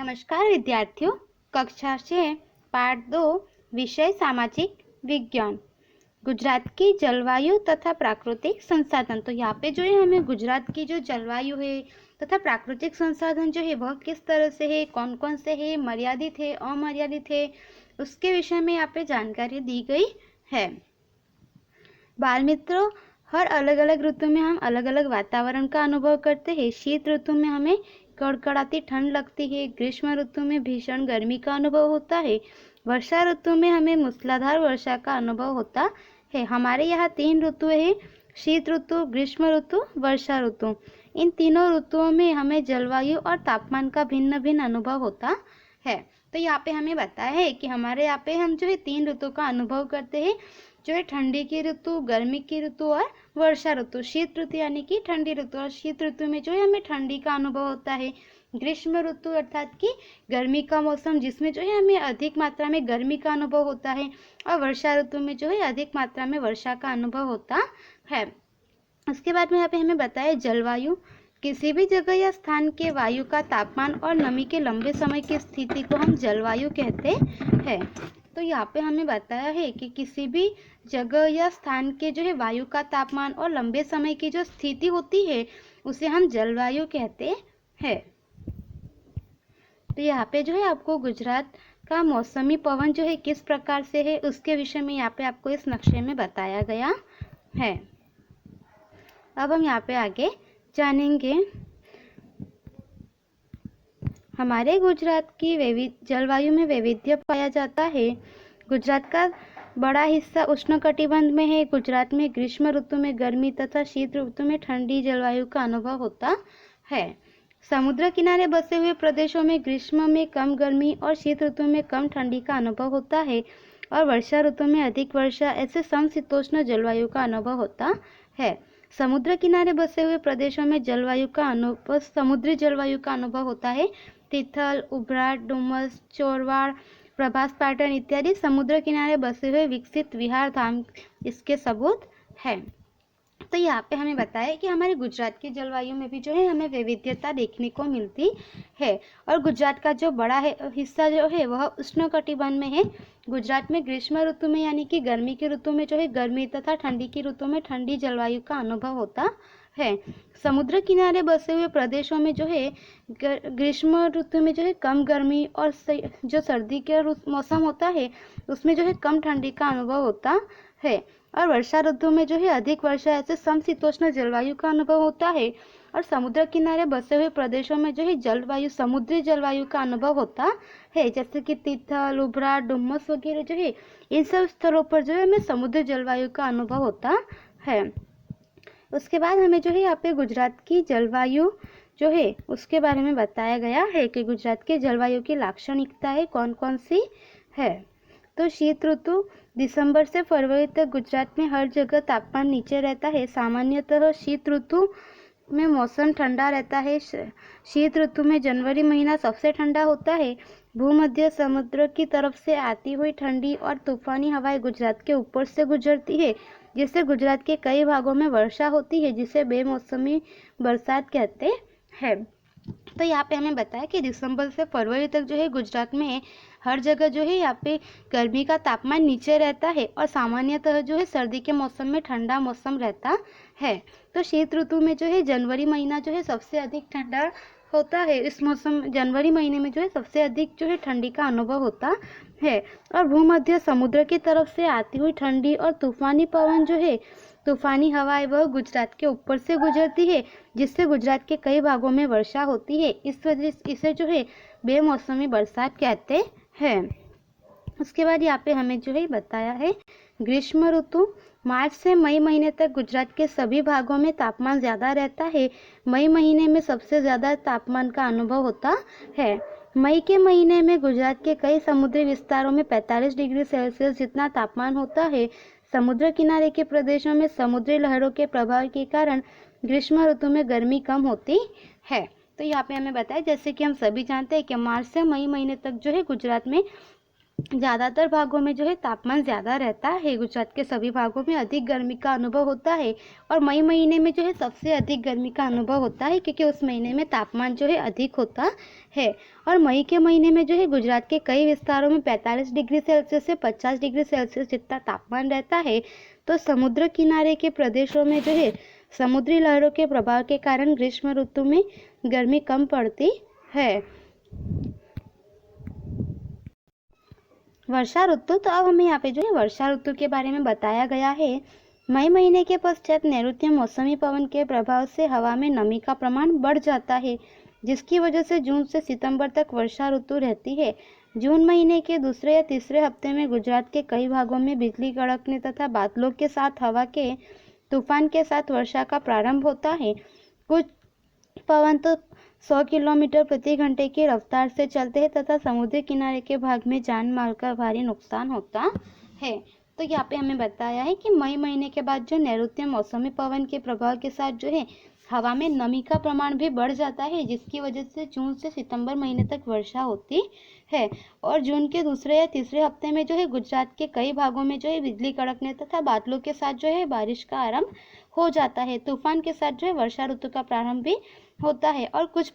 नमस्कार विद्यार्थियों। कक्षा 6 पाठ 2 विषय सामाजिक विज्ञान। गुजरात की जलवायु तथा प्राकृतिक संसाधन। तो यहाँ पे जो है हमें गुजरात की जो जलवायु है तथा प्राकृतिक संसाधन जो है वह किस तरह से है, कौन कौन से है, मर्यादित है, अमर्यादित है, उसके विषय में यहाँ पे जानकारी दी गई है। बाल मित्रों, हर अलग अलग ऋतु में हम अलग अलग वातावरण का अनुभव करते हैं। शीत ऋतु में हमें कड़कड़ाती ठंड लगती है, ग्रीष्म ऋतु में भीषण गर्मी का अनुभव होता है, वर्षा ऋतु में हमें मूसलाधार वर्षा का अनुभव होता है। हमारे यहाँ 3 ऋतुएं हैं, शीत ऋतु, ग्रीष्म ऋतु, वर्षा ऋतु। इन तीनों ऋतुओं में हमें जलवायु और तापमान का भिन्न भिन्न अनुभव होता है। तो यहाँ पे हमें बताया है कि हमारे यहाँ पे हम जो है 3 ऋतु का अनुभव करते हैं, जो है ठंडी की ऋतु, गर्मी की ऋतु और वर्षा ऋतु। शीत ऋतु यानी कि ठंडी ऋतु, और शीत ऋतु में जो है हमें ठंडी का अनुभव होता है। ग्रीष्म ऋतु अर्थात कि गर्मी का मौसम, जिसमें जो है हमें अधिक मात्रा में गर्मी का अनुभव होता है, और वर्षा ऋतु में जो है अधिक मात्रा में वर्षा का अनुभव होता है। उसके बाद में यहाँ पे हमें बताया जलवायु किसी भी जगह या स्थान के वायु का तापमान और नमी के लंबे समय की स्थिति को हम जलवायु कहते हैं। तो यहाँ पे हमें बताया है कि किसी भी जगह या स्थान के जो है वायु का तापमान और लंबे समय की जो स्थिति होती है उसे हम जलवायु कहते हैं। तो यहाँ पे जो है आपको गुजरात का मौसमी पवन जो है किस प्रकार से है उसके विषय में यहाँ पे आपको इस नक्शे में बताया गया है। अब हम यहाँ पे आगे जानेंगे। हमारे गुजरात की जलवायु में वैविध्य पाया जाता है। गुजरात का बड़ा हिस्सा उष्णकटिबंध में है। गुजरात में ग्रीष्म ऋतु में गर्मी तथा शीत ऋतु में ठंडी जलवायु का अनुभव होता है। समुद्र किनारे बसे हुए प्रदेशों में ग्रीष्म में कम गर्मी और शीत ऋतु में कम ठंडी का अनुभव होता है, और वर्षा ऋतु में अधिक वर्षा, ऐसे समशीतोष्ण जलवायु का अनुभव होता है। समुद्र किनारे बसे हुए प्रदेशों में समुद्री जलवायु का अनुभव होता है। तिथल, उभराट, डुमस, चोरवाड़, प्रभास पाटन इत्यादि समुद्र किनारे बसे हुए विकसित विहार धाम इसके सबूत है। तो यहाँ पे हमें बताया कि हमारे गुजरात की जलवायु में भी जो है हमें वैविध्यता देखने को मिलती है, और गुजरात का जो बड़ा हिस्सा जो है वह उष्णकटिबंध में है। गुजरात में ग्रीष्म ऋतु में यानी कि गर्मी की ऋतु में जो है गर्मी तथा ठंडी की ऋतु में ठंडी जलवायु का अनुभव होता है। समुद्र किनारे बसे हुए प्रदेशों में जो है ग्रीष्म ऋतु में जो है कम गर्मी, और जो सर्दी के मौसम होता है उसमें जो है कम ठंडी का अनुभव होता है, और वर्षा ऋतु में जो है अधिक वर्षा, ऐसे समशीतोष्ण जलवायु का अनुभव होता है। और समुद्र किनारे बसे हुए प्रदेशों में जो है समुद्री जलवायु का अनुभव होता है, जैसे कि तिथल, उभरा, डुमस वगैरह जो है इन सब स्थलों पर जो है हमें समुद्री जलवायु का अनुभव होता है। उसके बाद हमें जो है यहाँ पे गुजरात की जलवायु जो है उसके बारे में बताया गया है कि गुजरात की जलवायु की लाक्षणिकताएं कौन कौन सी है। तो शीत ऋतु दिसंबर से फरवरी तक गुजरात में हर जगह तापमान नीचे रहता है। सामान्यतः शीत ऋतु में मौसम ठंडा रहता है। शीत ऋतु में जनवरी महीना सबसे ठंडा होता है। भूमध्य समुद्र की तरफ से आती हुई ठंडी और तूफानी हवाएं गुजरात के ऊपर से गुजरती है, जिससे गुजरात के कई भागों में वर्षा होती है, जिसे बेमौसमी बरसात कहते हैं। तो यहाँ पे हमें बताया कि दिसंबर से फरवरी तक जो है गुजरात में हर जगह जो है यहाँ पे गर्मी का तापमान नीचे रहता है, और सामान्यतः जो है सर्दी के मौसम में ठंडा मौसम रहता है। तो शीत ऋतु में जो है जनवरी महीना जो है सबसे अधिक ठंडा होता है। इस मौसम जनवरी महीने में जो है सबसे अधिक जो है ठंडी का अनुभव होता है, और भूमध्य समुद्र की तरफ से आती हुई ठंडी और तूफानी पवन जो है तूफानी हवाएं वह गुजरात के ऊपर से गुजरती है, जिससे गुजरात के कई भागों में वर्षा होती है। इस वजह से इसे जो है बेमौसमी बरसात कहते हैं। उसके बाद यहाँ पे हमें जो है बताया है ग्रीष्म ऋतु मार्च से मई महीने तक गुजरात के सभी भागों में तापमान ज़्यादा रहता है। मई महीने में सबसे ज़्यादा तापमान का अनुभव होता है। मई के महीने में गुजरात के कई समुद्री विस्तारों में 45 डिग्री सेल्सियस जितना तापमान होता है। समुद्र किनारे के प्रदेशों में समुद्री लहरों के प्रभाव के कारण ग्रीष्म ऋतु में गर्मी कम होती है। तो यहाँ पे हमें बताया, जैसे कि हम सभी जानते हैं कि मार्च से मई महीने तक जो है गुजरात में ज़्यादातर भागों में जो है तापमान ज़्यादा रहता है। गुजरात के सभी भागों में अधिक गर्मी का अनुभव होता है और मई महीने में जो है सबसे अधिक गर्मी का अनुभव होता है, क्योंकि उस महीने में तापमान जो है अधिक होता है। और मई के महीने में जो है गुजरात के कई विस्तारों में 45 डिग्री सेल्सियस से 50 डिग्री सेल्सियस जितना तापमान रहता है। तो समुद्र किनारे के प्रदेशों में जो है समुद्री लहरों के प्रभाव के कारण ग्रीष्म ऋतु में गर्मी कम पड़ती है। वर्षा ऋतु, तो अब हमें यहाँ पे जो है वर्षा ऋतु के बारे में बताया गया है। मई महीने के पश्चात नैऋत्य मौसमी पवन के प्रभाव से हवा में नमी का प्रमाण बढ़ जाता है, जिसकी वजह से जून से सितंबर तक वर्षा ऋतु रहती है। जून महीने के दूसरे या तीसरे हफ्ते में गुजरात के कई भागों में बिजली कड़कने तथा बादलों के साथ हवा के तूफान के साथ वर्षा का प्रारंभ होता है। कुछ पवन तो 100 किलोमीटर प्रति घंटे की रफ्तार से चलते हैं तथा समुद्री किनारे के भाग में जान माल का भारी नुकसान होता है। तो यहाँ पे हमें बताया है कि मई महीने के बाद जो नैऋत्य मौसमी पवन के प्रभाव के साथ जो है हवा में नमी का प्रमाण भी बढ़ जाता है, जिसकी वजह से जून से सितंबर महीने तक वर्षा होती है। और जून के दूसरे या तीसरे हफ्ते में जो है गुजरात के कई भागों में जो है बिजली कड़कने तथा बादलों के साथ जो है बारिश का आरंभ हो जाता है। तूफान के साथ जो है वर्षा ऋतु का प्रारंभ भी होता है। और कुछ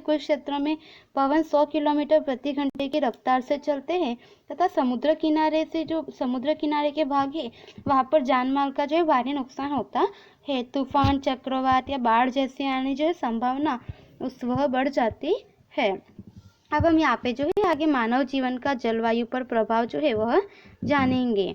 क्षेत्रों में पवन 100 किलोमीटर प्रति घंटे की रफ्तार से चलते हैं तथा समुद्र किनारे के भाग है वहां पर जानमाल का जो है भारी नुकसान होता है। तूफान, चक्रवात या बाढ़ जैसी आने जो है संभावना वह बढ़ जाती है। अब हम यहाँ पे जो है आगे मानव जीवन का जलवायु पर प्रभाव जो है वह जानेंगे।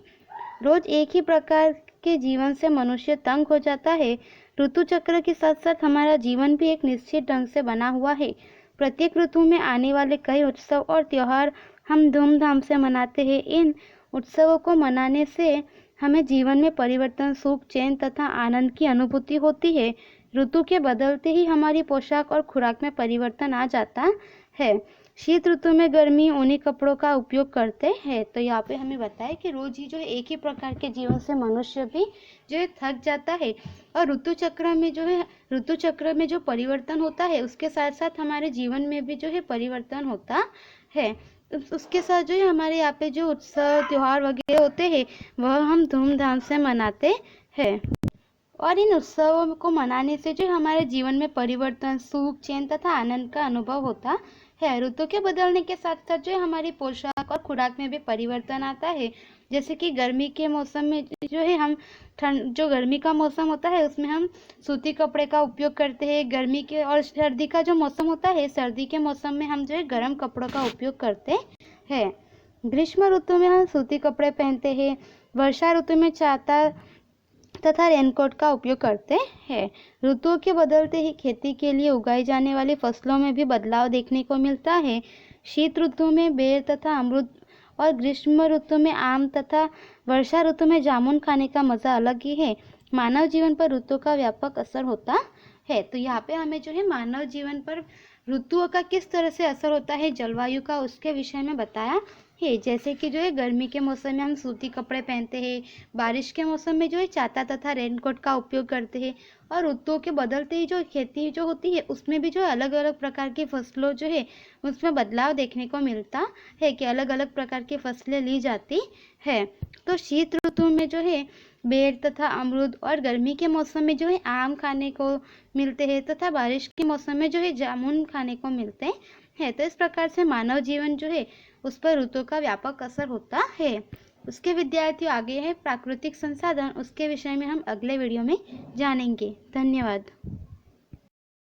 रोज एक ही प्रकार के जीवन से मनुष्य तंग हो जाता है। ऋतु चक्र के साथ साथ हमारा जीवन भी एक निश्चित ढंग से बना हुआ है। प्रत्येक ऋतु में आने वाले कई उत्सव और त्योहार हम धूमधाम से मनाते हैं। इन उत्सवों को मनाने से हमें जीवन में परिवर्तन, सुख, चैन तथा आनंद की अनुभूति होती है। ऋतु के बदलते ही हमारी पोशाक और खुराक में परिवर्तन आ जाता है। शीत ऋतु में गर्मी ऊनी कपड़ों का उपयोग करते हैं। तो यहाँ पे हमें बताया कि रोज ही जो है एक ही प्रकार के जीवन से मनुष्य भी जो है थक जाता है। और ऋतु चक्र में जो परिवर्तन होता है उसके साथ साथ हमारे जीवन में भी जो है परिवर्तन होता है। उसके साथ जो है हमारे यहाँ पे जो उत्सव त्योहार वगैरह होते हैं वह हम धूमधाम से मनाते हैं। और इन उत्सवों को मनाने से जो हमारे जीवन में परिवर्तन, सुख, चैन तथा आनंद का अनुभव होता है। ऋतु के बदलने के साथ साथ जो हमारी पोशाक और खुराक में भी परिवर्तन आता है। जैसे कि गर्मी के मौसम में जो है हम गर्मी का मौसम होता है उसमें हम सूती कपड़े का उपयोग करते हैं। गर्मी के और सर्दी का जो मौसम होता है, सर्दी के मौसम में हम जो है गर्म कपड़ों का उपयोग करते हैं। ग्रीष्म ऋतु में हम सूती कपड़े पहनते हैं। वर्षा ऋतु में छाता तथा रेनकोट का उपयोग करते हैं। ऋतुओं के बदलते ही खेती के लिए उगाई जाने वाली फसलों में भी बदलाव देखने को मिलता है। शीत ऋतु में बेर तथा अमरूद और ग्रीष्म ऋतु में आम तथा वर्षा ऋतु में जामुन खाने का मजा अलग ही है। मानव जीवन पर ऋतु का व्यापक असर होता है। तो यहाँ पे हमें जो है मानव जीवन पर ऋतुओं का किस तरह से असर होता है, जलवायु का, उसके विषय में बताया है। जैसे कि जो है गर्मी के मौसम में हम सूती कपड़े पहनते हैं, बारिश के मौसम में जो है छाता तथा रेनकोट का उपयोग करते हैं। और ऋतुओं के बदलते ही जो खेती जो होती है उसमें भी जो अलग अलग प्रकार की फसलों जो है उसमें बदलाव देखने को मिलता है कि अलग अलग प्रकार की फसलें ली जाती है। तो शीत ऋतु में जो है बेर तथा अमरूद और गर्मी के मौसम में जो है आम खाने को मिलते हैं तथा बारिश के मौसम में जो है जामुन खाने को मिलते हैं। तो इस प्रकार से मानव जीवन जो है उस पर ऋतु का व्यापक असर होता है। उसके विद्यार्थियों आगे है प्राकृतिक संसाधन, उसके विषय में हम अगले वीडियो में जानेंगे। धन्यवाद।